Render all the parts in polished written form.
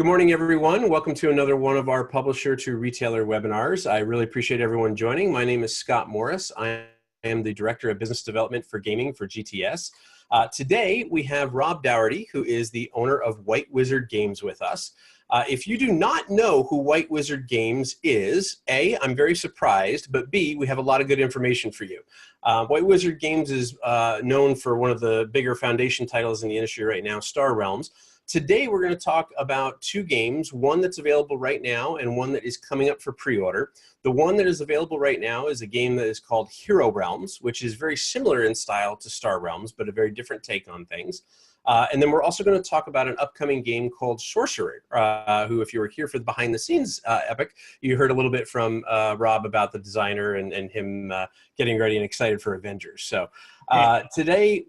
Good morning, everyone. Welcome to another one of our Publisher to Retailer webinars. I really appreciate everyone joining. My name is Scott Morris. I am the Director of Business Development for Gaming for GTS. Today, we have Rob Dougherty, who is the owner of White Wizard Games with us. If you do not know who White Wizard Games is, A, I'm very surprised, but B, we have a lot of good information for you. White Wizard Games is known for one of the bigger foundation titles in the industry right now, Star Realms. Today, we're going to talk about two games, one that's available right now and one that is coming up for pre-order. The one that is available right now is a game that is called Hero Realms, which is very similar in style to Star Realms, but a very different take on things. And then we're also going to talk about an upcoming game called Sorceror, who, if you were here for the behind-the-scenes epic, you heard a little bit from Rob about the designer and him getting ready and excited for Avengers. So today,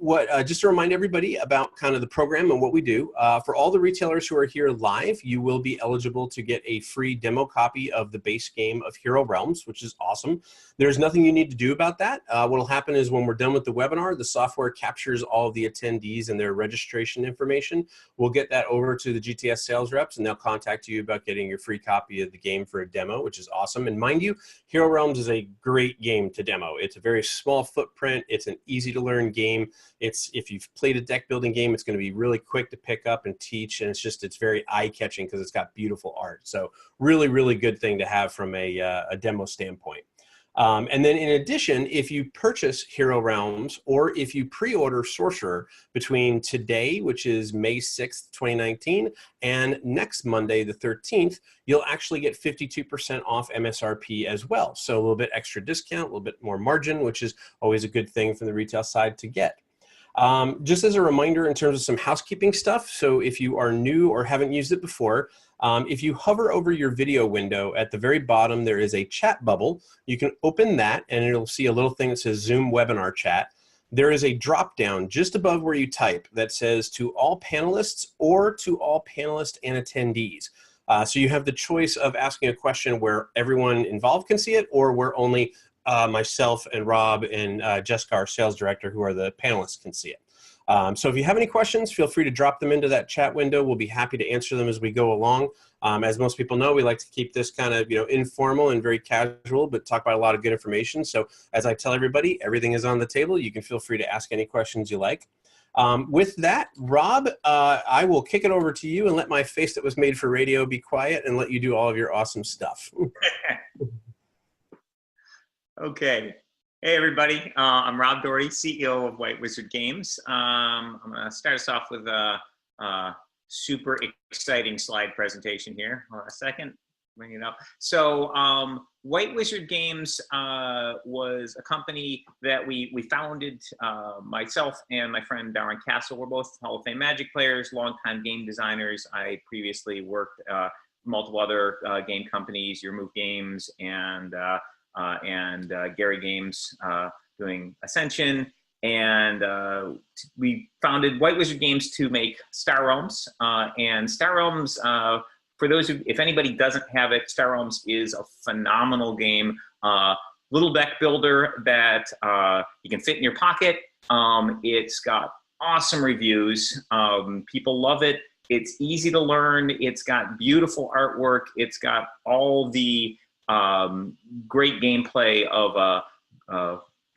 just to remind everybody about kind of the program and what we do, for all the retailers who are here live, you will be eligible to get a free demo copy of the base game of Hero Realms, which is awesome. There's nothing you need to do about that. What will happen is when we're done with the webinar, the software captures all of the attendees and their registration information. We'll get that over to the GTS sales reps, and they'll contact you about getting your free copy of the game for a demo, which is awesome. And mind you, Hero Realms is a great game to demo. It's a very small footprint. It's an easy to learn game. If you've played a deck building game, it's going to be really quick to pick up and teach, and it's very eye-catching because it's got beautiful art. So really, really good thing to have from a demo standpoint. And then in addition, if you purchase Hero Realms or if you pre-order Sorcerer between today, which is May 6th, 2019, and next Monday, the 13th, you'll actually get 52% off MSRP as well. So a little bit extra discount, a little bit more margin, which is always a good thing from the retail side to get. Just as a reminder in terms of some housekeeping stuff, so if you are new or haven't used it before, if you hover over your video window at the very bottom, there is a chat bubble. You can open that and it'll see a little thing that says Zoom Webinar Chat. There is a drop down just above where you type that says to all panelists or to all panelists and attendees. So you have the choice of asking a question where everyone involved can see it or where only myself and Rob and Jessica, our sales director, who are the panelists, can see it. So if you have any questions, feel free to drop them into that chat window. We'll be happy to answer them as we go along. As most people know, we like to keep this kind of informal and very casual, but talk about a lot of good information. So as I tell everybody, everything is on the table. You can feel free to ask any questions you like. With that, Rob, I will kick it over to you and let my face that was made for radio be quiet and let you do all of your awesome stuff. Okay. Hey, everybody. I'm Rob Dougherty, CEO of White Wizard Games. I'm going to start us off with a super exciting slide presentation here. Hold on a second. Bring it up. So White Wizard Games was a company that we founded. Myself and my friend Darren Castle were both Hall of Fame Magic players, longtime game designers. I previously worked multiple other game companies, Your Move Games, and Gary Games doing Ascension, and we founded White Wizard Games to make Star Realms. And Star Realms, for those who, if anybody doesn't have it, Star Realms is a phenomenal game. Little deck builder that you can fit in your pocket. It's got awesome reviews. People love it. It's easy to learn. It's got beautiful artwork. It's got all the great gameplay of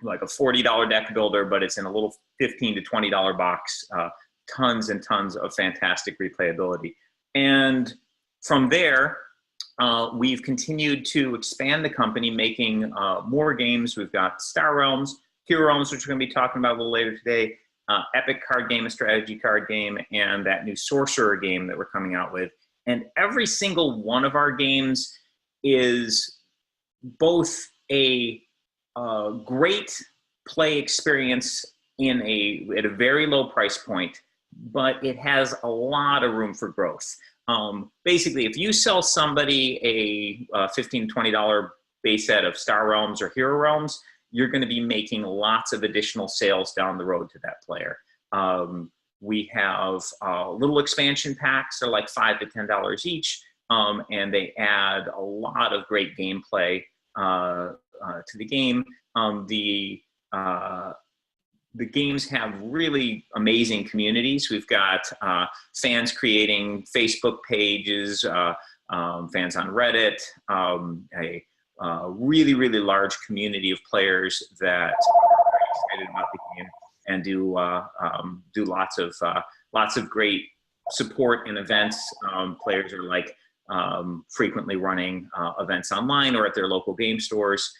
like a $40 deck builder, but it's in a little $15 to $20 box. Tons and tons of fantastic replayability. And from there, we've continued to expand the company, making more games. We've got Star Realms, Hero Realms, which we're going to be talking about a little later today, Epic card game, a strategy card game, and that new Sorcerer game that we're coming out with. And every single one of our games is both a great play experience at a very low price point, but it has a lot of room for growth. Basically, if you sell somebody a $15, $20 base set of Star Realms or Hero Realms, you're going to be making lots of additional sales down the road to that player. We have little expansion packs. They're like $5 to $10 each. And they add a lot of great gameplay to the game. the games have really amazing communities. We've got fans creating Facebook pages, fans on Reddit, a really, really large community of players that are excited about the game and do lots of great support and events. Players are like frequently running events online or at their local game stores.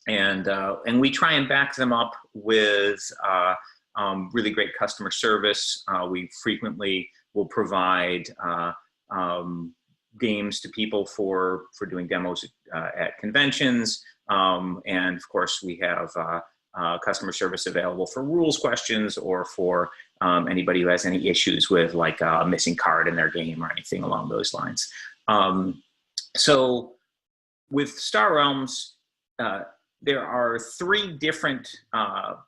And we try and back them up with really great customer service. We frequently will provide games to people for doing demos at conventions. And of course, we have customer service available for rules questions or for anybody who has any issues with like a missing card in their game or anything along those lines. So with Star Realms, there are 3 different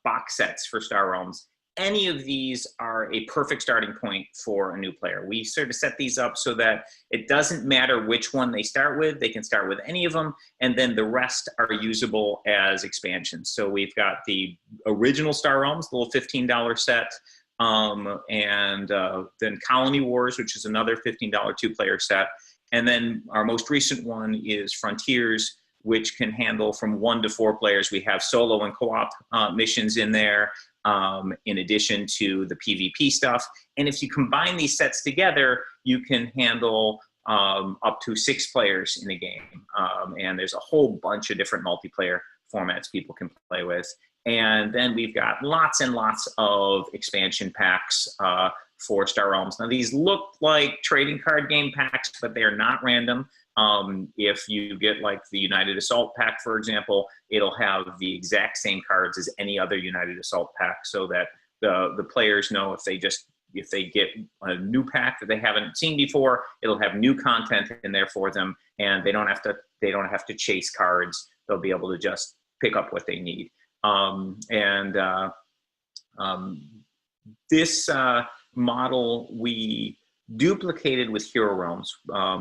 box sets for Star Realms. Any of these are a perfect starting point for a new player. We sort of set these up so that it doesn't matter which one they start with. They can start with any of them, and then the rest are usable as expansions. So we've got the original Star Realms, the little $15 set, and then Colony Wars, which is another $15 2-player set. And then our most recent one is Frontiers, which can handle from 1 to 4 players. We have solo and co-op missions in there, in addition to the PvP stuff. And if you combine these sets together, you can handle up to 6 players in a game. And there's a whole bunch of different multiplayer formats people can play with. And then we've got lots and lots of expansion packs for Star Realms. Now these look like trading card game packs, but they are not random. If you get like the United Assault pack, for example, it'll have the exact same cards as any other United Assault pack, so that the players know if they get a new pack that they haven't seen before, it'll have new content in there for them, and they don't have to chase cards. They'll be able to just pick up what they need. This model we duplicated with Hero Realms.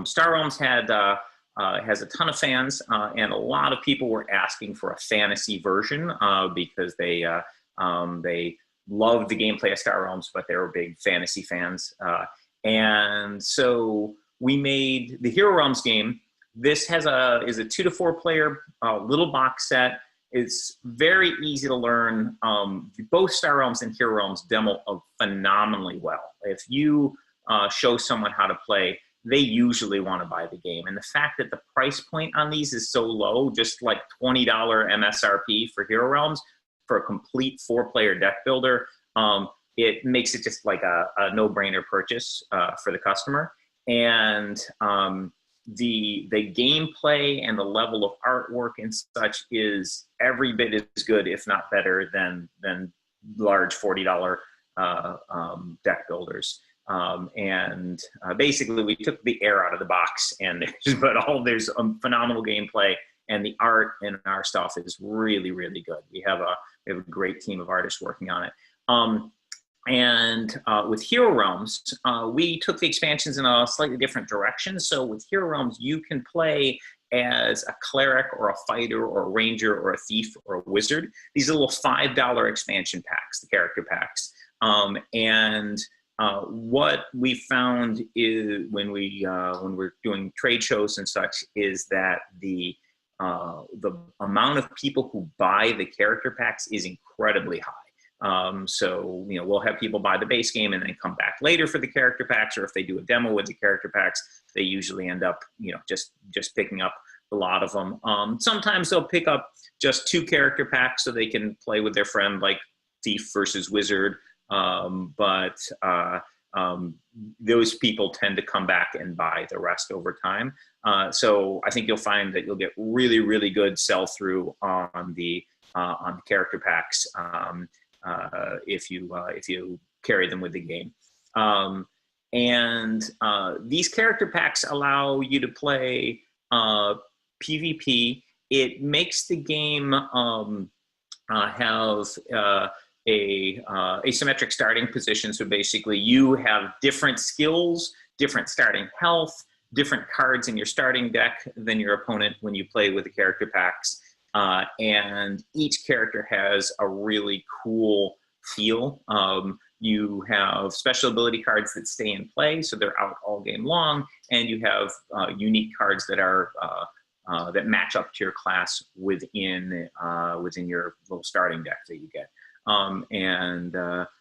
Star Realms has a ton of fans, and a lot of people were asking for a fantasy version because they loved the gameplay of Star Realms, but they were big fantasy fans. And so we made the Hero Realms game. This is a 2 to 4 player little box set. It's very easy to learn. Both Star Realms and Hero Realms demo phenomenally well. If you show someone how to play, they usually want to buy the game. And the fact that the price point on these is so low, just like $20 MSRP for Hero Realms for a complete 4-player deck builder, it makes it just like a no-brainer purchase for the customer. And the gameplay and the level of artwork and such is every bit as good, if not better, than large $40 deck builders. Basically we took the air out of the box, and there's phenomenal gameplay, and the art in our stuff is really, really good. We have a great team of artists working on it. With Hero Realms, we took the expansions in a slightly different direction. So with Hero Realms, you can play as a cleric or a fighter or a ranger or a thief or a wizard. These are little $5 expansion packs, the character packs. What we found is when we're doing trade shows and such is that the amount of people who buy the character packs is incredibly high. So we'll have people buy the base game and then come back later for the character packs, or if they do a demo with the character packs, they usually end up just picking up a lot of them. Sometimes they'll pick up just 2 character packs so they can play with their friend, like thief versus wizard. But those people tend to come back and buy the rest over time. So I think you'll find that you'll get really, really good sell-through on the character packs if you carry them with the game. These character packs allow you to play PvP. It makes the game have a asymmetric starting position. So basically you have different skills, different starting health, different cards in your starting deck than your opponent when you play with the character packs. and each character has a really cool feel. You have special ability cards that stay in play, so they're out all game long, and you have unique cards that are that match up to your class within your little starting deck that you get.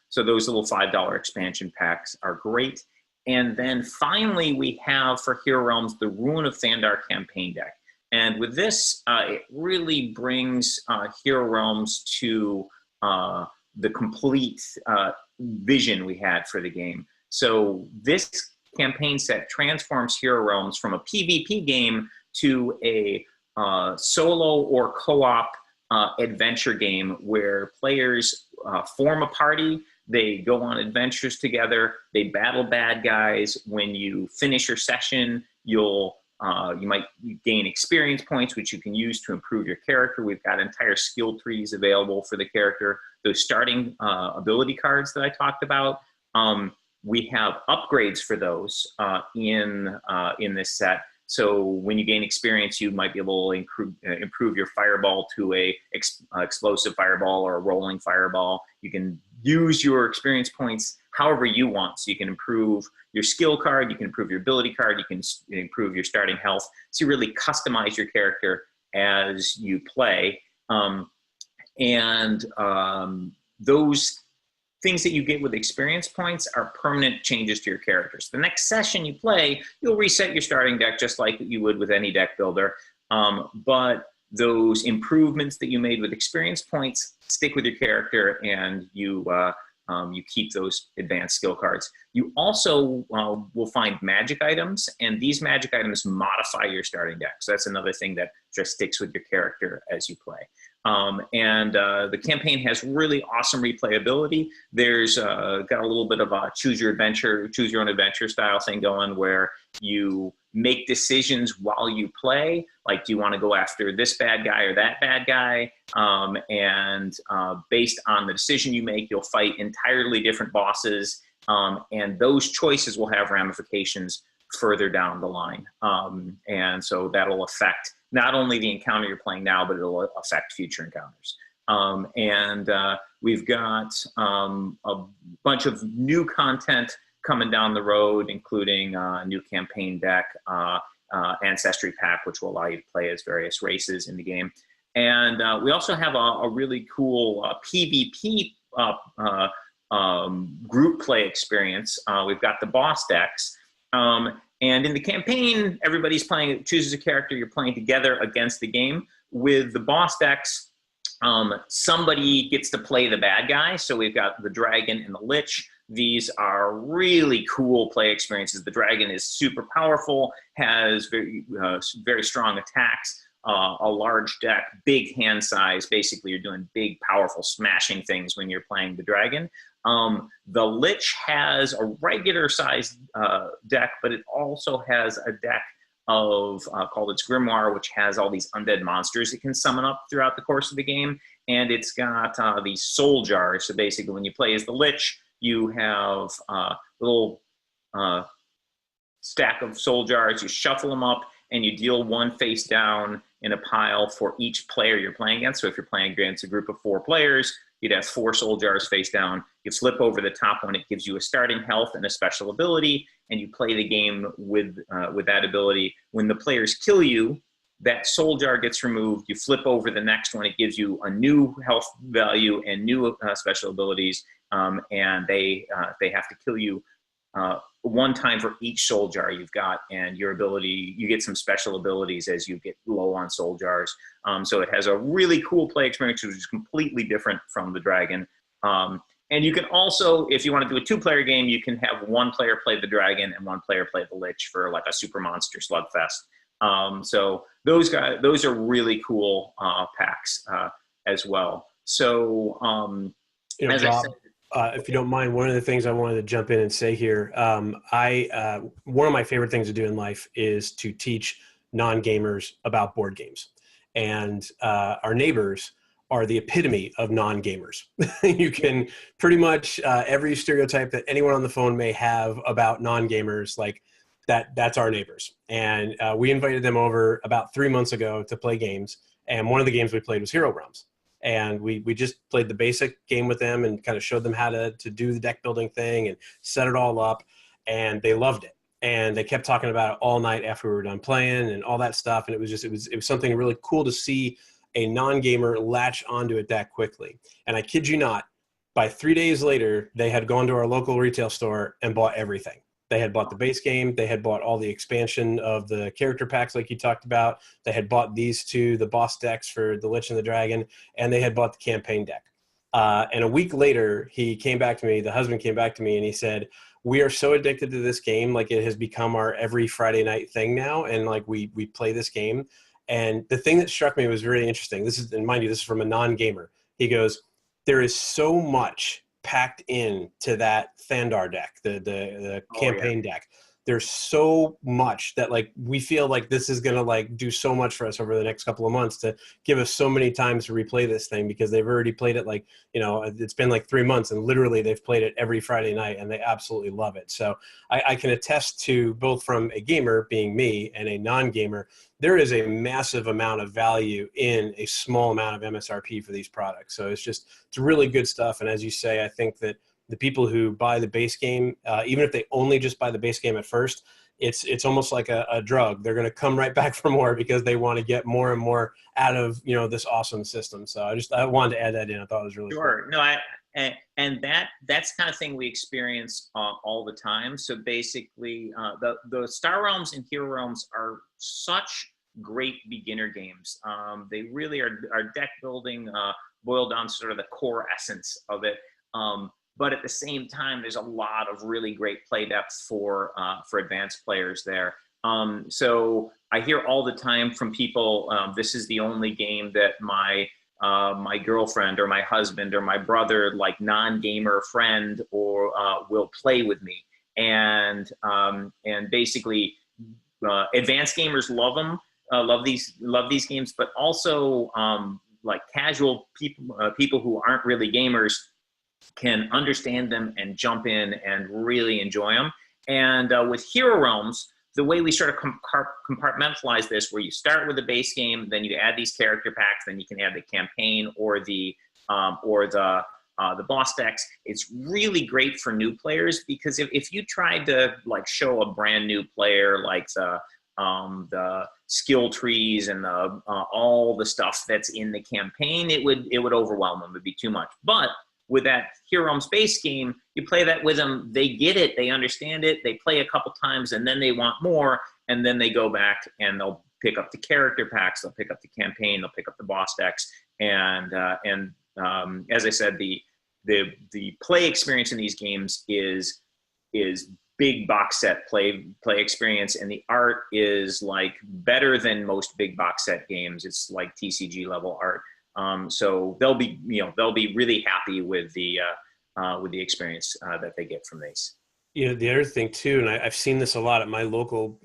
So those little $5 expansion packs are great. And then finally, we have for Hero Realms the Ruin of Thandar campaign deck. And with this, it really brings Hero Realms to the complete vision we had for the game. So this campaign set transforms Hero Realms from a PvP game to a solo or co-op adventure game where players form a party, they go on adventures together, they battle bad guys. When you finish your session, you might gain experience points, which you can use to improve your character. We've got entire skill trees available for the character. Those starting ability cards that I talked about, we have upgrades for those in this set. So when you gain experience, you might be able to improve your fireball to a explosive fireball or a rolling fireball. You can use your experience points however you want. So you can improve your skill card, you can improve your ability card, you can improve your starting health. So you really customize your character as you play. Those things that you get with experience points are permanent changes to your characters. The next session you play, you'll reset your starting deck just like you would with any deck builder. But those improvements that you made with experience points stick with your character, and you keep those advanced skill cards. You also will find magic items, and these magic items modify your starting deck. So that's another thing that just sticks with your character as you play. The campaign has really awesome replayability. There's got a little bit of a choose your own adventure style thing going, where you make decisions while you play. Like, do you want to go after this bad guy or that bad guy? Based on the decision you make, you'll fight entirely different bosses. And those choices will have ramifications further down the line. And so that'll affect not only the encounter you're playing now, but it'll affect future encounters. We've got a bunch of new content coming down the road, including a new campaign deck, Ancestry Pack, which will allow you to play as various races in the game. And we also have a really cool PvP group play experience. We've got the boss decks. And in the campaign, everybody's chooses a character, you're playing together against the game. With the boss decks, somebody gets to play the bad guy. So we've got the dragon and the lich. These are really cool play experiences. The dragon is super powerful, has very strong attacks, a large deck, big hand size. Basically, you're doing big, powerful, smashing things when you're playing the dragon. The Lich has a regular sized deck, but it also has a deck of called its Grimoire, which has all these undead monsters it can summon up throughout the course of the game. And it's got these soul jars. So basically, when you play as the Lich, you have a little stack of soul jars. You shuffle them up, and you deal one face down in a pile for each player you're playing against. So if you're playing against a group of 4 players, you'd have 4 soul jars face down. You flip over the top one. It gives you a starting health and a special ability, and you play the game with that ability. When the players kill you, that soul jar gets removed. You flip over the next one. It gives you a new health value and new special abilities, and they have to kill you one time for each soul jar you've got, and you get some special abilities as you get low on soul jars. So it has a really cool play experience, which is completely different from the dragon. And you can also, if you want to do a 2-player game, you can have 1 player play the dragon and 1 player play the lich for like a super monster slugfest. So those are really cool packs as well. So as Rob, I said, if you don't mind, one of the things I wanted to jump in and say here, one of my favorite things to do in life is to teach non-gamers about board games. And our neighbors are the epitome of non-gamers. You can pretty much every stereotype that anyone on the phone may have about non-gamers, like that's our neighbors. And we invited them over about 3 months ago to play games. And one of the games we played was Hero Realms. And we just played the basic game with them and kind of showed them how to do the deck building thing and set it all up. And they loved it. And they kept talking about it all night after we were done playing and all that stuff. And it was something really cool to see a non-gamer latch onto it that quickly. And I kid you not, by 3 days later, they had gone to our local retail store and bought everything. They had bought the base game. They had bought all the expansion of the character packs like you talked about. They had bought these two, the boss decks for the Lich and the Dragon, and they had bought the campaign deck. And a week later, he came back to me, the husband came back to me, and he said, we are so addicted to this game, like it has become our every Friday night thing now, and like we play this game. And the thing that struck me was very interesting. This is, and mind you, this is from a non-gamer. He goes, there is so much packed in to that Thandar deck, the campaign deck. There's so much that like we feel like this is gonna like do so much for us over the next couple of months to give us so many times to replay this thing, because they've already played it like, you know, it's been like 3 months and literally they've played it every Friday night and they absolutely love it. So I can attest to, both from a gamer being me and a non-gamer, there is a massive amount of value in a small amount of MSRP for these products. So it's really good stuff. And as you say, I think that the people who buy the base game, even if they only just buy the base game at first, it's almost like a drug. They're going to come right back for more because they want to get more and more out of, you know, this awesome system. So I wanted to add that in. I thought it was really Sure. cool. No, and that's the kind of thing we experience all the time. So basically, the Star Realms and Hero Realms are such great beginner games. They really are deck building, boiled down to sort of the core essence of it. But at the same time, there's a lot of really great play depth for advanced players there. So I hear all the time from people, this is the only game that my girlfriend or my husband or my brother, like non-gamer friend, or will play with me. And basically, advanced gamers love them, love these games, but also like casual people who aren't really gamers can understand them and jump in and really enjoy them. And with Hero Realms, the way we sort of compartmentalize this, where you start with the base game, then you add these character packs, then you can add the campaign or the boss decks. It's really great for new players, because if you tried to like show a brand new player like the skill trees and all the stuff that's in the campaign, it would overwhelm them. It'd be too much. But with that Hero Realms base game, you play that with them, they get it, they understand it, they play a couple times, and then they want more, and then they go back and they'll pick up the character packs, they'll pick up the campaign, they'll pick up the boss decks, and as I said, the play experience in these games is big box set play experience, and the art is like better than most big box set games. It's like TCG level art. So they'll be really happy with the experience that they get from these. You know, the other thing too, and I've seen this a lot at my local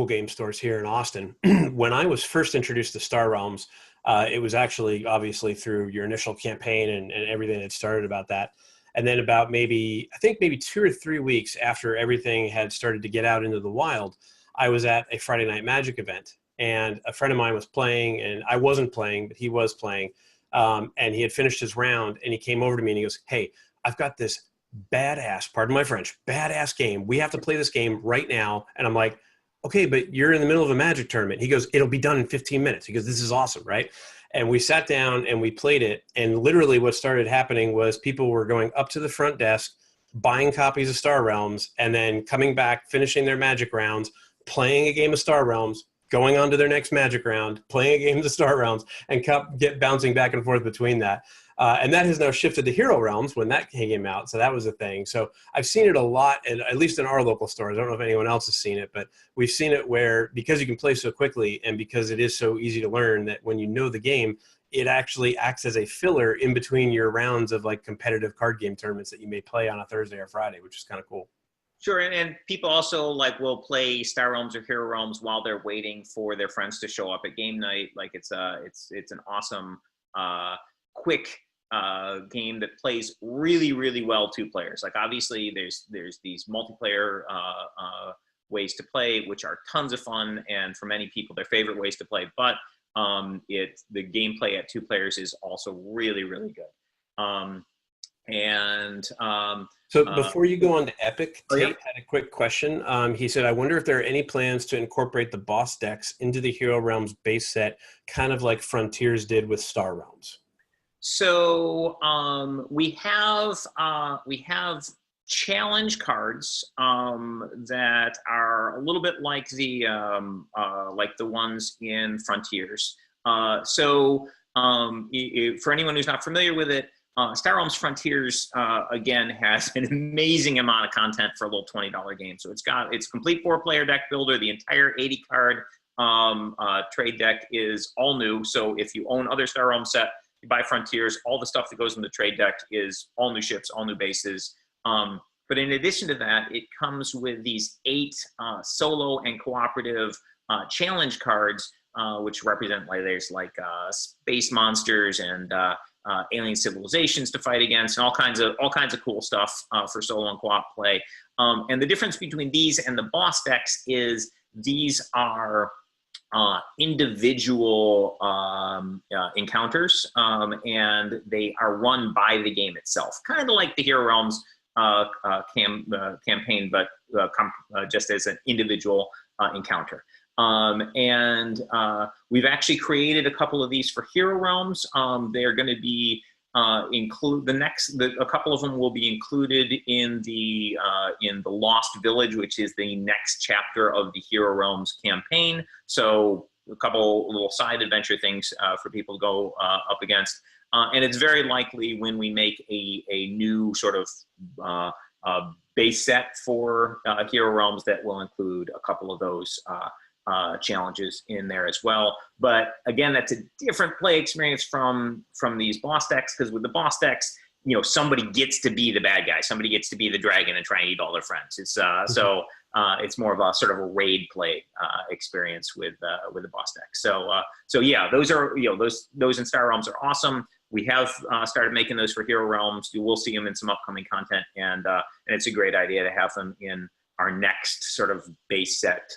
game stores here in Austin. When I was first introduced to Star Realms, it was actually obviously through your initial campaign and everything that started about that. And then about maybe 2 or 3 weeks after everything had started to get out into the wild, I was at a Friday Night Magic event. And a friend of mine was playing, and I wasn't playing, but he was playing. And he had finished his round, and he came over to me and he goes, "Hey, I've got this badass, pardon my French, badass game. We have to play this game right now." And I'm like, "Okay, but you're in the middle of a Magic tournament." He goes, "It'll be done in 15 minutes. He goes, "This is awesome, right?" And we sat down and we played it. And literally what started happening was people were going up to the front desk, buying copies of Star Realms, and then coming back, finishing their Magic rounds, playing a game of Star Realms, going on to their next Magic round, playing a game of Star Realms, and get bouncing back and forth between that. And that has now shifted to Hero Realms when that came out. So that was a thing. So I've seen it a lot, and at least in our local stores. I don't know if anyone else has seen it, but we've seen it where, because you can play so quickly and because it is so easy to learn, that when you know the game, it actually acts as a filler in between your rounds of like competitive card game tournaments that you may play on a Thursday or Friday, which is kind of cool. Sure, and people also like will play Star Realms or Hero Realms while they're waiting for their friends to show up at game night. Like it's an awesome, quick game that plays really, really well 2 players. Like obviously there's these multiplayer ways to play, which are tons of fun, and for many people their favorite ways to play. But The gameplay at 2 players is also really, really good. So before you go on to Epic, Oh, yeah. Tate had a quick question. He said, I wonder if there are any plans to incorporate the boss decks into the Hero Realms base set, kind of like Frontiers did with Star Realms. So we have challenge cards that are a little bit like the ones in Frontiers. For anyone who's not familiar with it, Star Realms Frontiers again has an amazing amount of content for a little $20 game. So it's complete 4-player deck builder. The entire 80 card trade deck is all new. So if you own other Star Realms set, you buy Frontiers, all the stuff that goes in the trade deck is all new ships, all new bases. But in addition to that, it comes with these 8 solo and cooperative challenge cards, which represent there's space monsters and alien civilizations to fight against, and all kinds of cool stuff for solo and co-op play. And the difference between these and the boss decks is these are individual encounters, and they are run by the game itself, kind of like the Hero Realms campaign, but just as an individual encounter. We've actually created a couple of these for Hero Realms. They're going to be a couple of them will be included in the Lost Village, which is the next chapter of the Hero Realms campaign. So a couple little side adventure things for people to go up against. And it's very likely when we make a new sort of base set for Hero Realms that will include a couple of those challenges in there as well. But again, that's a different play experience from these boss decks, because with the boss decks, somebody gets to be the bad guy, somebody gets to be the dragon and try and eat all their friends. It's so it's more of a sort of a raid play experience with the boss deck. So yeah, those are those in Star Realms are awesome. We have started making those for Hero Realms. You will see them in some upcoming content, and it's a great idea to have them in our next sort of base set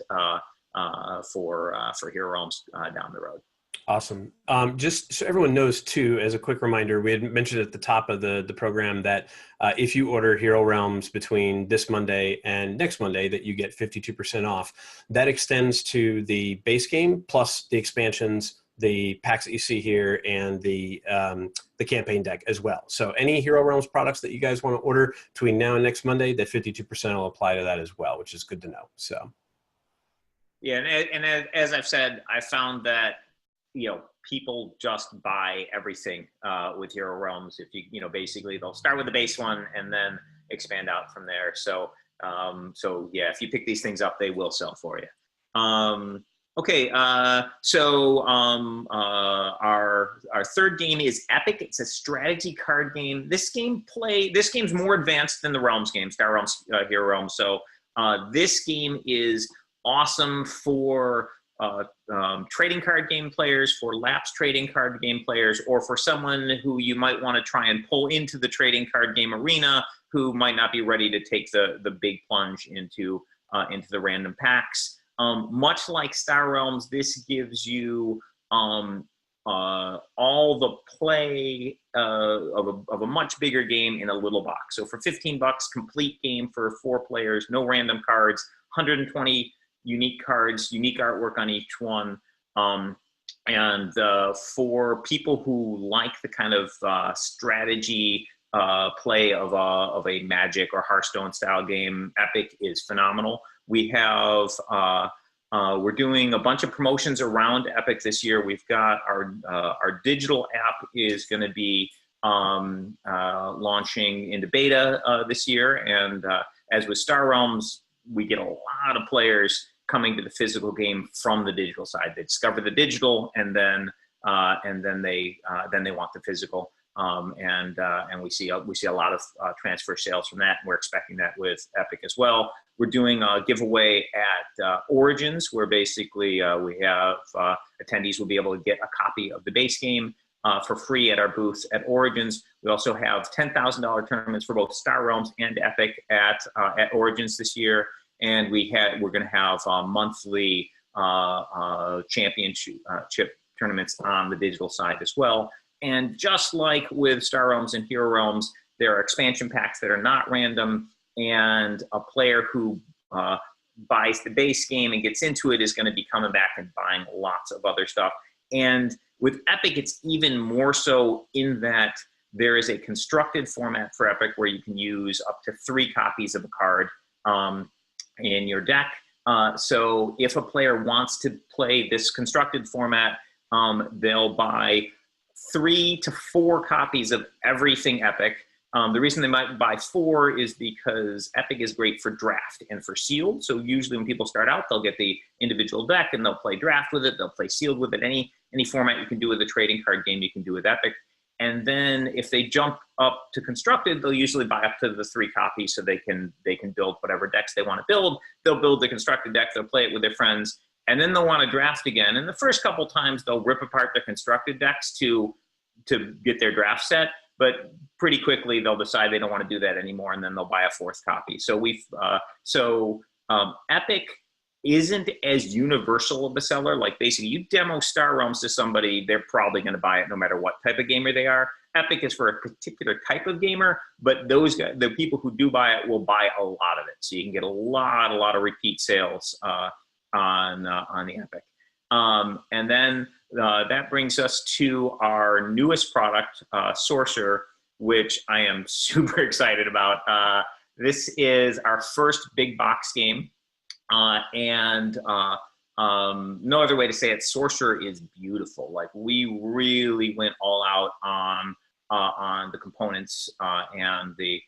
for Hero Realms down the road. Awesome. Just so everyone knows too, as a quick reminder, we had mentioned at the top of the program that if you order Hero Realms between this Monday and next Monday, that you get 52% off. That extends to the base game plus the expansions, the packs that you see here, and the campaign deck as well. So any Hero Realms products that you guys want to order between now and next Monday, that 52% will apply to that as well, which is good to know. So. Yeah, and as I've said, I found that people just buy everything with Hero Realms. If basically they'll start with the base one and then expand out from there. So yeah, if you pick these things up, they will sell for you. Okay, so our third game is Epic. It's a strategy card game. This game's more advanced than the Realms game, Star Realms, Hero Realms. So this game is awesome for trading card game players, for lapsed trading card game players, or for someone who you might want to try and pull into the trading card game arena who might not be ready to take the big plunge into the random packs. Much like Star Realms, this gives you all the play of a much bigger game in a little box. So for $15, complete game for 4 players, no random cards, 120 unique cards, unique artwork on each one. And for people who like the kind of strategy play of a Magic or Hearthstone style game, Epic is phenomenal. We have we're doing a bunch of promotions around Epic this year. We've got our digital app is going to be launching into beta this year, and as with Star Realms, we get a lot of players coming to the physical game from the digital side. They discover the digital, and then they want the physical. And we see a lot of transfer sales from that, and we're expecting that with Epic as well. We're doing a giveaway at Origins, where basically we have attendees will be able to get a copy of the base game for free at our booth at Origins. We also have $10,000 tournaments for both Star Realms and Epic at Origins this year, and we're going to have monthly championship tournaments on the digital side as well. And just like with Star Realms and Hero Realms, there are expansion packs that are not random, and a player who buys the base game and gets into it is going to be coming back and buying lots of other stuff. And with Epic, it's even more so in that there is a constructed format for Epic where you can use up to 3 copies of a card in your deck. So if a player wants to play this constructed format, they'll buy 3 to 4 copies of everything Epic. The reason they might buy 4 is because Epic is great for draft and for sealed. So usually when people start out, they'll get the individual deck and they'll play draft with it. They'll play sealed with it. Any format you can do with a trading card game, you can do with Epic. And then if they jump up to constructed, they'll usually buy up to the 3 copies so they can build whatever decks they want to build. They'll build the constructed deck. They'll play it with their friends. And then they'll want to draft again. And the first couple times, they'll rip apart their constructed decks to get their draft set. But pretty quickly, they'll decide they don't want to do that anymore, and then they'll buy a 4th copy. So Epic isn't as universal of a seller. Like basically, you demo Star Realms to somebody, they're probably going to buy it no matter what type of gamer they are. Epic is for a particular type of gamer, but those guys, the people who do buy it will buy a lot of it. So you can get a lot of repeat sales on the Epic. And then that brings us to our newest product, Sorceror, which I am super excited about. This is our first big box game. No other way to say it, Sorcerer is beautiful. Like we really went all out on the components and the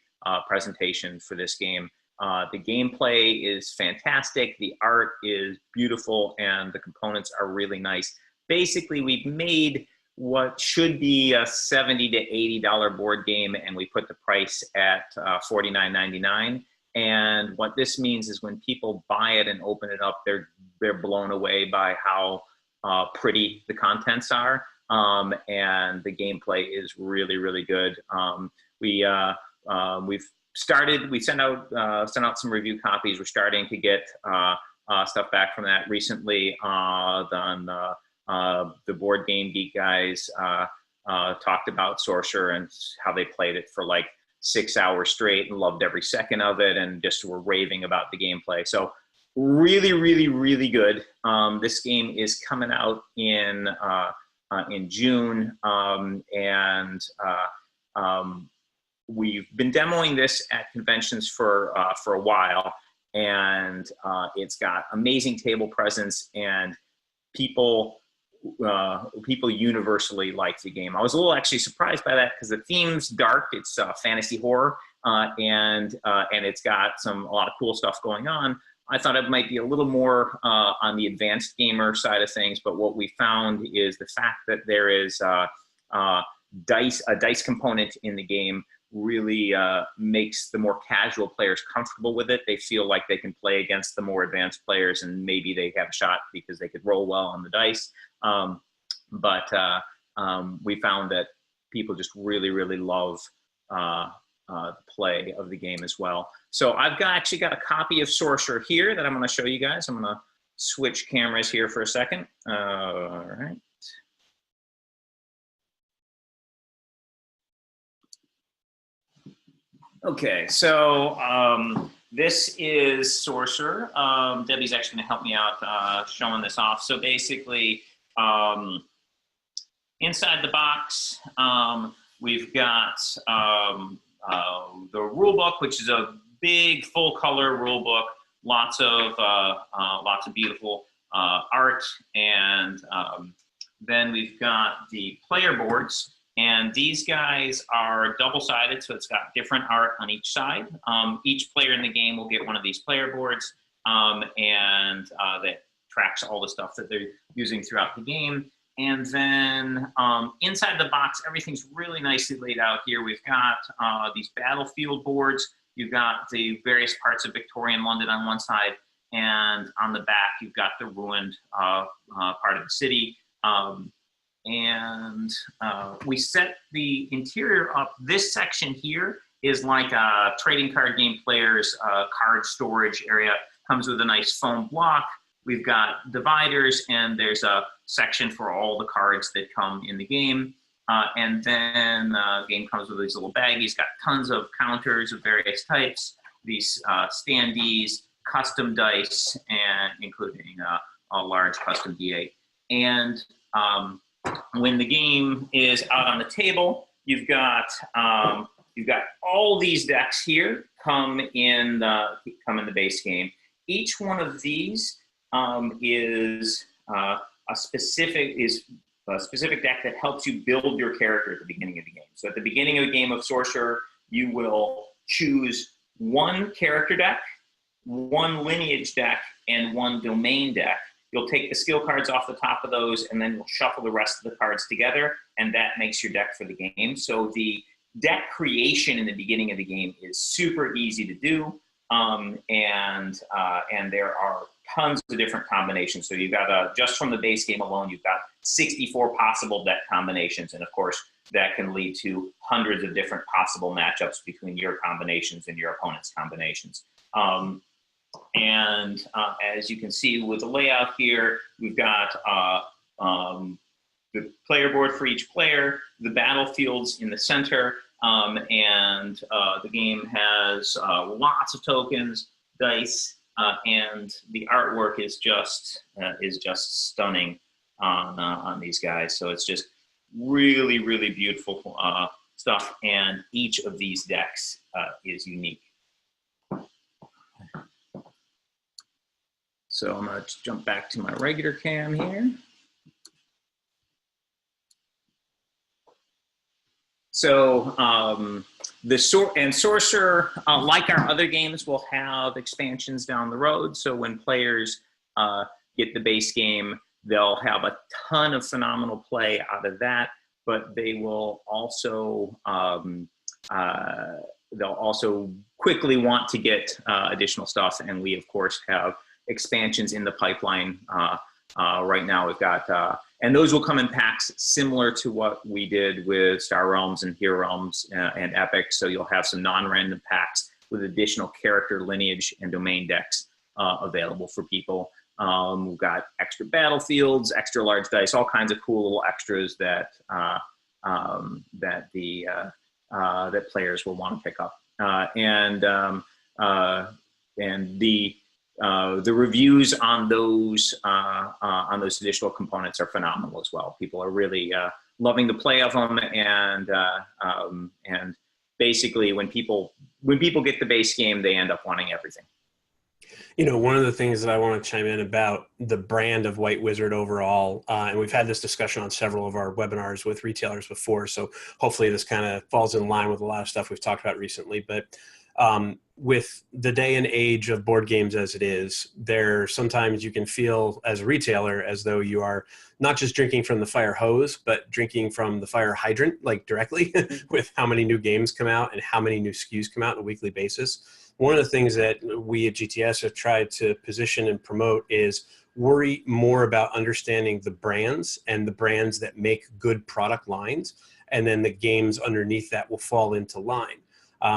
presentation for this game. The gameplay is fantastic, the art is beautiful, and the components are really nice. Basically, we've made what should be a $70 to $80 board game, and we put the price at $49.99. And what this means is when people buy it and open it up, they're blown away by how pretty the contents are, and the gameplay is really, really good. We sent out some review copies. We're starting to get stuff back from that recently. The Board Game Geek guys talked about Sorcerer and how they played it for like 6 hours straight and loved every second of it and just were raving about the gameplay. So really, really, really good. This game is coming out in June, and we've been demoing this at conventions for a while, and it's got amazing table presence, and people universally like the game. I was a little actually surprised by that because the theme's dark. It's fantasy horror, and it's got a lot of cool stuff going on. I thought it might be a little more on the advanced gamer side of things, but what we found is the fact that there is a dice component in the game really makes the more casual players comfortable with it. They feel like they can play against the more advanced players, and maybe they have a shot because they could roll well on the dice. We found that people just really, really love the play of the game as well. So I've actually got a copy of Sorcerer here that I'm going to show you guys. I'm going to switch cameras here for a second. All right. Okay, so this is Sorcerer. Debbie's actually going to help me out showing this off. So basically, inside the box, we've got the rule book, which is a big full-color rule book. Lots of beautiful art, and then we've got the player boards. And these guys are double-sided, so it's got different art on each side. Each player in the game will get one of these player boards, and that tracks all the stuff that they're using throughout the game. And then inside the box, everything's really nicely laid out here. We've got these battlefield boards. You've got the various parts of Victorian London on one side, and on the back, you've got the ruined part of the city. We set the interior up. This section here is like a trading card game player's card storage area. Comes with a nice foam block. We've got dividers, and there's a section for all the cards that come in the game. And then the game comes with these little baggies, got tons of counters of various types, these standees, custom dice, and including a large custom D8. And when the game is out on the table, you've got all these decks here come in the base game. Each one of these is a specific deck that helps you build your character at the beginning of the game. So at the beginning of a game of Sorcerer, you will choose one character deck, one lineage deck, and one domain deck. You'll take the skill cards off the top of those, and then you'll shuffle the rest of the cards together, and that makes your deck for the game. So the deck creation in the beginning of the game is super easy to do, and there are tons of different combinations. So you've got just from the base game alone, you've got 64 possible deck combinations, and of course that can lead to hundreds of different possible matchups between your combinations and your opponent's combinations. As you can see with the layout here, we've got the player board for each player, the battlefields in the center, and the game has lots of tokens, dice, and the artwork is just stunning on these guys. So it's just really, really beautiful stuff, and each of these decks is unique. So I'm going to jump back to my regular cam here. So Sorcerer, like our other games, will have expansions down the road. So when players get the base game, they'll have a ton of phenomenal play out of that, but they will also they'll also quickly want to get additional stuff, and we of course have expansions in the pipeline right now. We've got and those will come in packs similar to what we did with Star Realms and Hero Realms and Epic. So you'll have some non-random packs with additional character, lineage, and domain decks available for people. We've got extra battlefields, extra large dice, all kinds of cool little extras that that players will want to pick up. And the reviews on those additional components are phenomenal as well. People are really loving the play of them, and basically when people get the base game, they end up wanting everything. You know, one of the things that I want to chime in about the brand of White Wizard overall, and we've had this discussion on several of our webinars with retailers before, so hopefully this kind of falls in line with a lot of stuff we've talked about recently, but with the day and age of board games as it is, there sometimes you can feel as a retailer as though you are not just drinking from the fire hose, but drinking from the fire hydrant, like directly with how many new games come out and how many new SKUs come out on a weekly basis. One of the things that we at GTS have tried to position and promote is worry more about understanding the brands and the brands that make good product lines, and then the games underneath that will fall into line.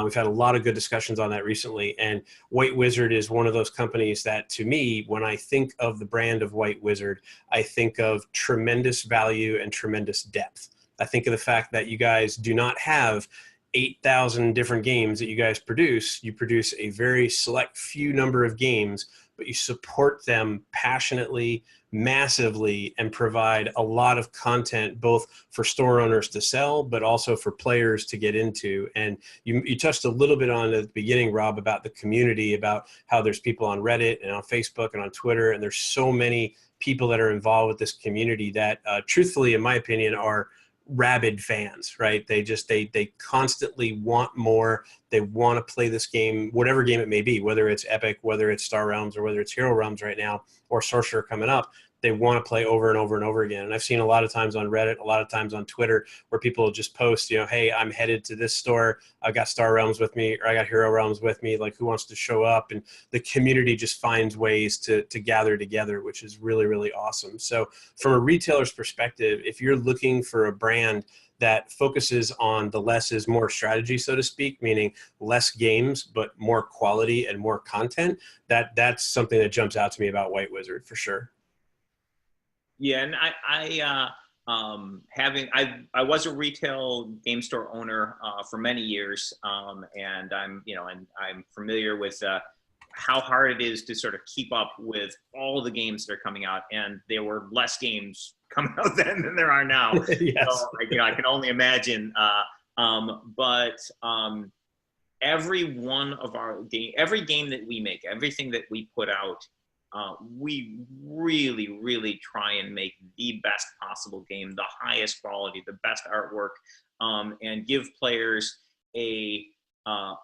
We've had a lot of good discussions on that recently, and White Wizard is one of those companies that, to me, when I think of the brand of White Wizard, I think of tremendous value and tremendous depth. I think of the fact that you guys do not have 8,000 different games that you guys produce. You produce a very select few number of games, but you support them passionately, massively, and provide a lot of content both for store owners to sell, but also for players to get into. And you touched a little bit on at the beginning, Rob, about the community, about how there's people on Reddit and on Facebook and on Twitter, and there's so many people that are involved with this community that truthfully, in my opinion, are rabid fans, right? They constantly want more. They want to play this game, whatever game it may be, whether it's Epic, whether it's Star Realms, or whether it's Hero Realms right now, or Sorcerer coming up. They want to play over and over and over again. And I've seen a lot of times on Reddit, a lot of times on Twitter, where people just post, you know, hey, I'm headed to this store. I got Star Realms with me, or I got Hero Realms with me. Like, who wants to show up? And the community just finds ways to gather together, which is really, really awesome. So from a retailer's perspective, if you're looking for a brand that focuses on the less is more strategy, so to speak, meaning less games, but more quality and more content, that's something that jumps out to me about White Wizard for sure. Yeah, and I was a retail game store owner for many years, and I'm familiar with how hard it is to sort of keep up with all the games that are coming out, and there were less games coming out then than there are now. Yes. So I can only imagine. But every one of every game that we make, everything that we put out, we really, really try and make the best possible game, the highest quality, the best artwork, and give players a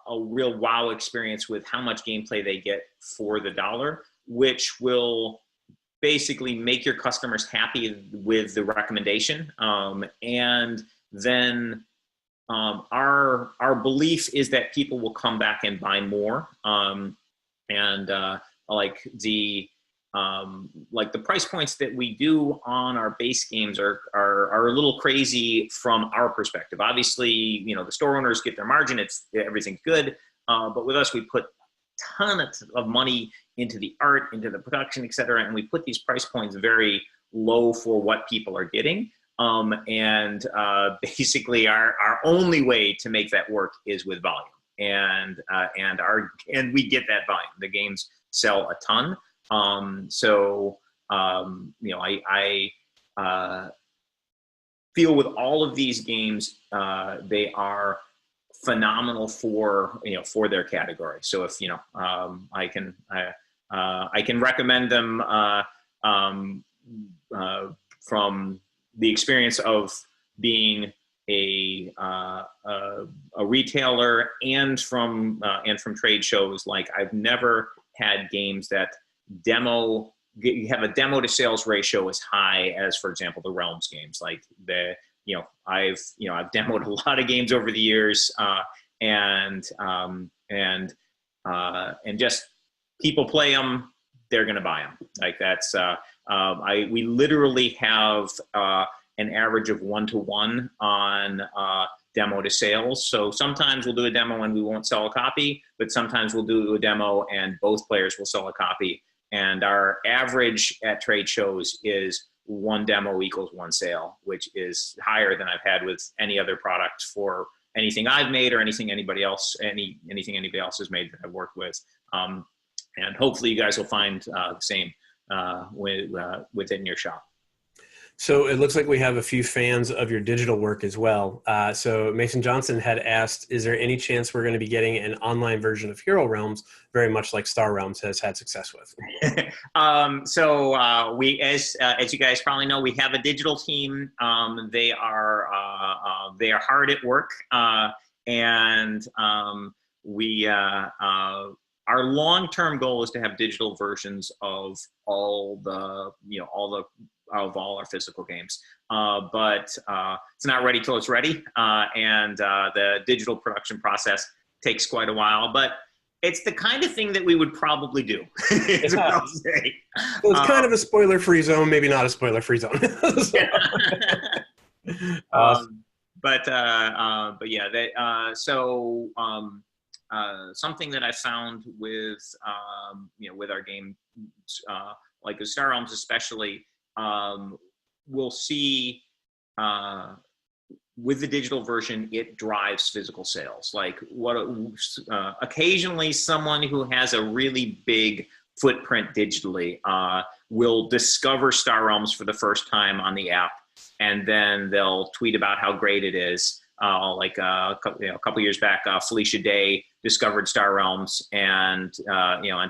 real wow experience with how much gameplay they get for the dollar, which will basically make your customers happy with the recommendation. And then our belief is that people will come back and buy more. And like the price points that we do on our base games are a little crazy from our perspective. Obviously, the store owners get their margin; everything's good. But with us, we put tons of money into the art, into the production, et cetera, and we put these price points very low for what people are getting. Basically, our only way to make that work is with volume, and we get that volume. The games sell a ton. I feel with all of these games, they are phenomenal for their category. So if I can recommend them from the experience of being a retailer and from trade shows. Like, I've never had games that have a demo to sales ratio as high as, for example, the Realms games. Like I've demoed a lot of games over the years, and just people play them, they're going to buy them. Like that's we literally have an average of 1-to-1 on demo to sales. So sometimes we'll do a demo and we won't sell a copy, but sometimes we'll do a demo and both players will sell a copy. And our average at trade shows is 1 demo equals 1 sale, which is higher than I've had with any other product for anything I've made or anything anybody else has made that I've worked with. And hopefully you guys will find the same within your shop. So it looks like we have a few fans of your digital work as well. So Mason Johnson had asked, is there any chance we're going to be getting an online version of Hero Realms, very much like Star Realms has had success with? We, as you guys probably know, we have a digital team. They are hard at work, and our long-term goal is to have digital versions of all our physical games, but it's not ready till it's ready, and the digital production process takes quite a while. But it's the kind of thing that we would probably do. Is what I'll say. Well, it's kind of a spoiler-free zone, maybe not a spoiler-free zone. Awesome. But yeah, something that I found with with our game, like the Star Realms especially, we'll see with the digital version, it drives physical sales. Like occasionally someone who has a really big footprint digitally will discover Star Realms for the first time on the app, and then they'll tweet about how great it is. Like a couple years back, Felicia Day discovered Star Realms and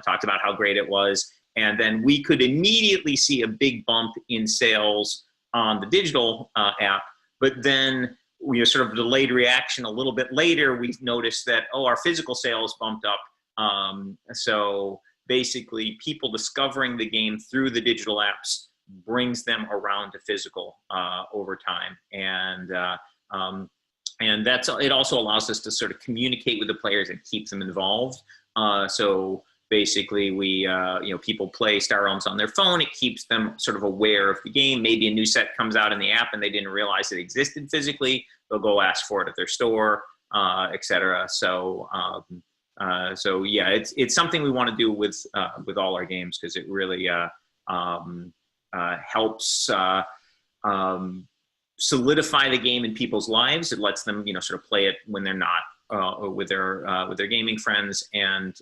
talked about how great it was. And then we could immediately see a big bump in sales on the digital app. But then sort of delayed reaction a little bit later, we noticed that, our physical sales bumped up. So basically people discovering the game through the digital apps brings them around to physical over time. And it also allows us to sort of communicate with the players and keep them involved. So basically people play Star Realms on their phone. It keeps them sort of aware of the game. Maybe a new set comes out in the app and they didn't realize it existed physically. They'll go ask for it at their store, etc. So yeah, it's something we want to do with all our games, because it really helps solidify the game in people's lives. It lets them, sort of play it when they're not with their gaming friends, and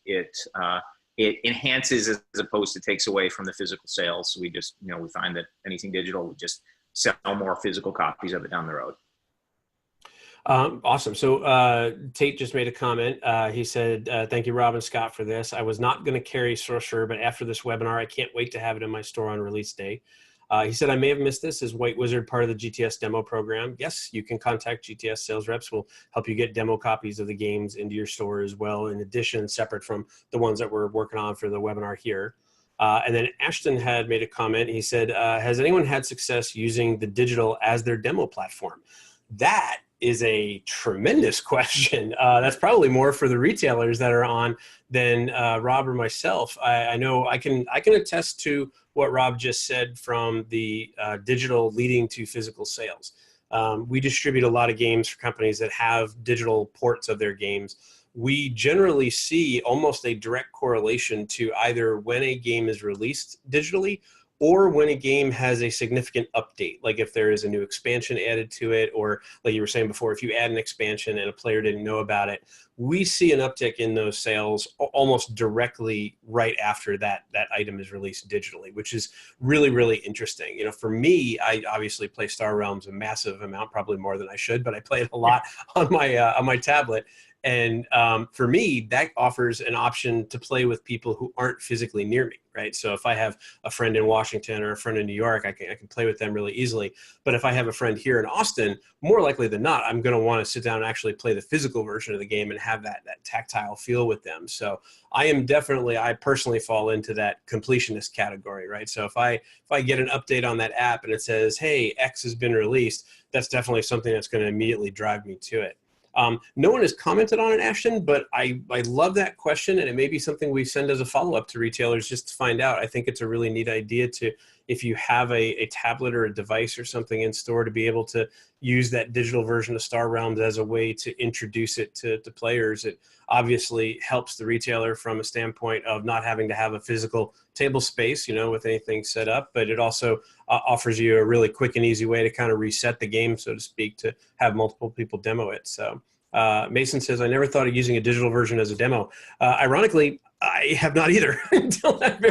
it enhances as opposed to takes away from the physical sales. So we just, we find that anything digital, we just sell more physical copies of it down the road. Awesome. So Tate just made a comment. He said, thank you, Rob and Scott, for this. I was not going to carry Sorcerer, but after this webinar, I can't wait to have it in my store on release day. He said, I may have missed this. Is White Wizard part of the GTS demo program? Yes, you can contact GTS sales reps. We'll help you get demo copies of the games into your store as well, in addition, separate from the ones that we're working on for the webinar here. And then Ashton had made a comment. He said, has anyone had success using the digital as their demo platform? That is a tremendous question. That's probably more for the retailers that are on than Rob or myself. I know I can attest to what Rob just said from the digital leading to physical sales. We distribute a lot of games for companies that have digital ports of their games. We generally see almost a direct correlation to either when a game is released digitally or when a game has a significant update, like if there is a new expansion added to it, or like you were saying before, if you add an expansion and a player didn't know about it, we see an uptick in those sales almost directly right after that item is released digitally, which is really, really interesting. For me, I obviously play Star Realms a massive amount, probably more than I should, but I play it a lot on my tablet. And for me, that offers an option to play with people who aren't physically near me, right? So if I have a friend in Washington or a friend in New York, I can play with them really easily. But if I have a friend here in Austin, more likely than not, I'm going to want to sit down and actually play the physical version of the game and have that tactile feel with them. So I personally fall into that completionist category, right? So if I get an update on that app and it says, hey, X has been released, that's definitely something that's going to immediately drive me to it. No one has commented on it, Ashton, but I love that question, and it may be something we send as a follow-up to retailers just to find out. I think it's a really neat idea to, if you have a tablet or a device or something in store, to be able to use that digital version of Star Realms as a way to introduce it to players. It obviously helps the retailer from a standpoint of not having to have a physical table space, with anything set up, but it also offers you a really quick and easy way to kind of reset the game, so to speak, to have multiple people demo it. So Mason says, I never thought of using a digital version as a demo. Ironically, I have not either until that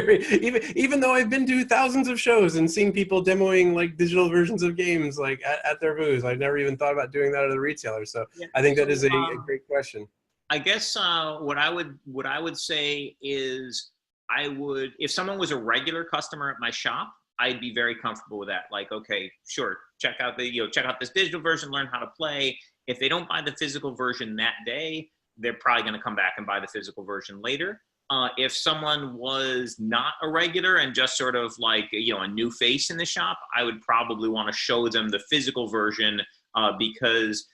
even though I've been to thousands of shows and seen people demoing like digital versions of games like at their booths. I've never even thought about doing that at a retailer. So yeah, I think that is a great question. I guess what I would say is if someone was a regular customer at my shop, I'd be very comfortable with that. Like, okay, sure, check out this digital version, learn how to play. If they don't buy the physical version that day, they're probably going to come back and buy the physical version later. If someone was not a regular and just sort of like, a new face in the shop, I would probably want to show them the physical version because,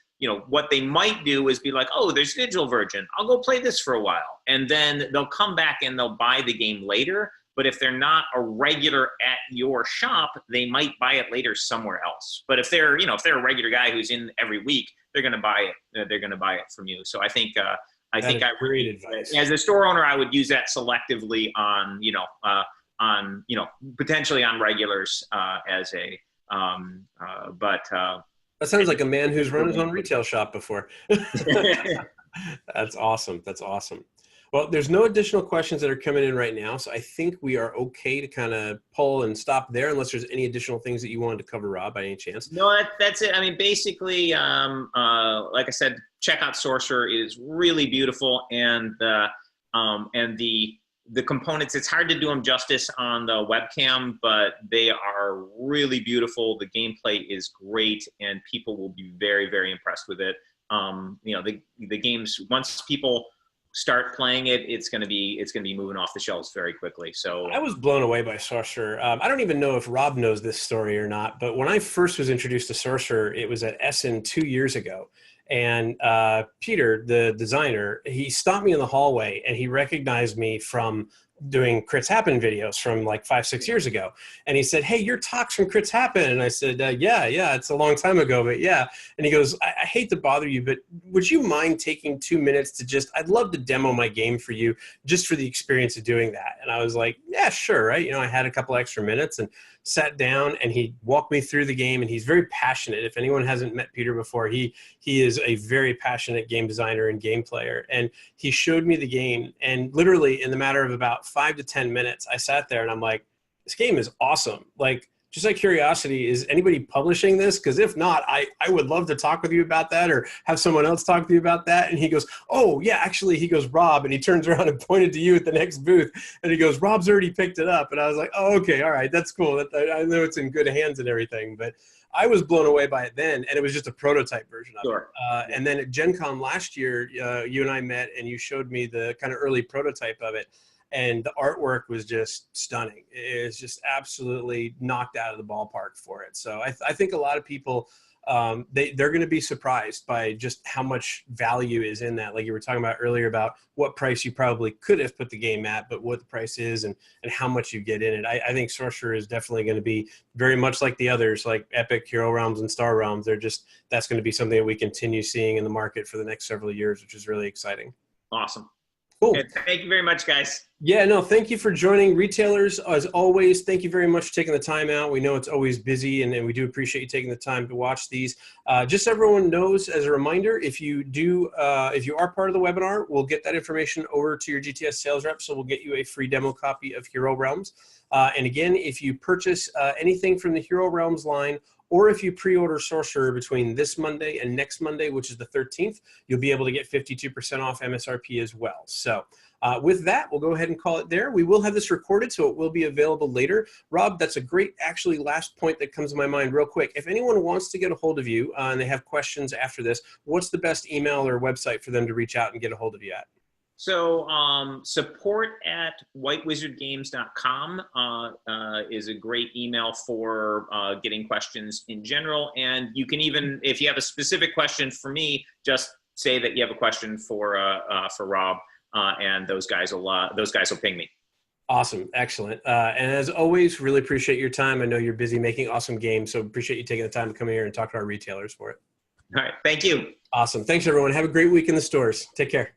what they might do is be like, oh, there's a digital version. I'll go play this for a while. And then they'll come back and they'll buy the game later. But if they're not a regular at your shop, they might buy it later somewhere else. But if they're, if they're a regular guy who's in every week, they're going to buy it. They're going to buy it from you. So I think great advice. As a store owner, I would use that selectively on, potentially on regulars that sounds like a man who's run his own retail shop before. That's awesome. That's awesome. Well, there's no additional questions that are coming in right now, so I think we are okay to kind of pull and stop there, unless there's any additional things that you wanted to cover, Rob, by any chance. No, that's it. I mean, basically, like I said, check out Sorcerer. It is really beautiful, and the components, it's hard to do them justice on the webcam, but they are really beautiful. The gameplay is great, and people will be very, very impressed with it. The games, once people start playing it, it's going to be moving off the shelves very quickly. So I was blown away by Sorcerer. I don't even know if Rob knows this story or not, but when I first was introduced to Sorcerer, it was at Essen 2 years ago. And Peter, the designer, he stopped me in the hallway and he recognized me from doing Crits Happen videos from like 5-6 years ago. And he said, hey, your talk's from Crits Happen. And I said, yeah, it's a long time ago, but yeah. And he goes, I hate to bother you, but would you mind taking 2 minutes to I'd love to demo my game for you just for the experience of doing that. And I was like, yeah, sure. Right. I had a couple extra minutes and sat down, and he walked me through the game, and he's very passionate. If anyone hasn't met Peter before, he is a very passionate game designer and game player. And he showed me the game, and literally in the matter of about 5 to 10 minutes, I sat there and I'm like, this game is awesome. Like, just out of curiosity, is anybody publishing this? Because if not, I would love to talk with you about that, or have someone else talk to you about that. And he goes, oh, yeah, actually, he goes, Rob. And he turns around and pointed to you at the next booth. And he goes, Rob's already picked it up. And I was like, oh, okay, all right, that's cool. I know it's in good hands and everything. But I was blown away by it then, and it was just a prototype version of it. And then at Gen Con last year, you and I met, and you showed me the kind of early prototype of it. And the artwork was just stunning. It's just absolutely knocked out of the ballpark for it. So I think a lot of people, they're going to be surprised by just how much value is in that. Like you were talking about earlier about what price you probably could have put the game at, but what the price is and how much you get in it. I think Sorcerer is definitely going to be very much like the others, like Epic, Hero Realms, and Star Realms. That's going to be something that we continue seeing in the market for the next several years, which is really exciting. Awesome. Cool. Okay, thank you very much, guys. Yeah, no, thank you for joining. Retailers, as always, thank you very much for taking the time out. We know it's always busy, and we do appreciate you taking the time to watch these. Just so everyone knows, as a reminder, if you are part of the webinar, we'll get that information over to your GTS sales rep, so we'll get you a free demo copy of Hero Realms. And again, if you purchase anything from the Hero Realms line, or if you pre-order Sorcerer between this Monday and next Monday, which is the 13th, you'll be able to get 52% off MSRP as well. So with that, we'll go ahead and call it there. We will have this recorded, so it will be available later. Rob, that's a great, actually, last point that comes to my mind real quick. If anyone wants to get a hold of you and they have questions after this, what's the best email or website for them to reach out and get a hold of you at? So support@whitewizardgames.com is a great email for getting questions in general. And you can even, if you have a specific question for me, just say that you have a question for Rob, and those guys will ping me. Awesome. Excellent. And as always, really appreciate your time. I know you're busy making awesome games, so appreciate you taking the time to come here and talk to our retailers for it. All right. Thank you. Awesome. Thanks, everyone. Have a great week in the stores. Take care.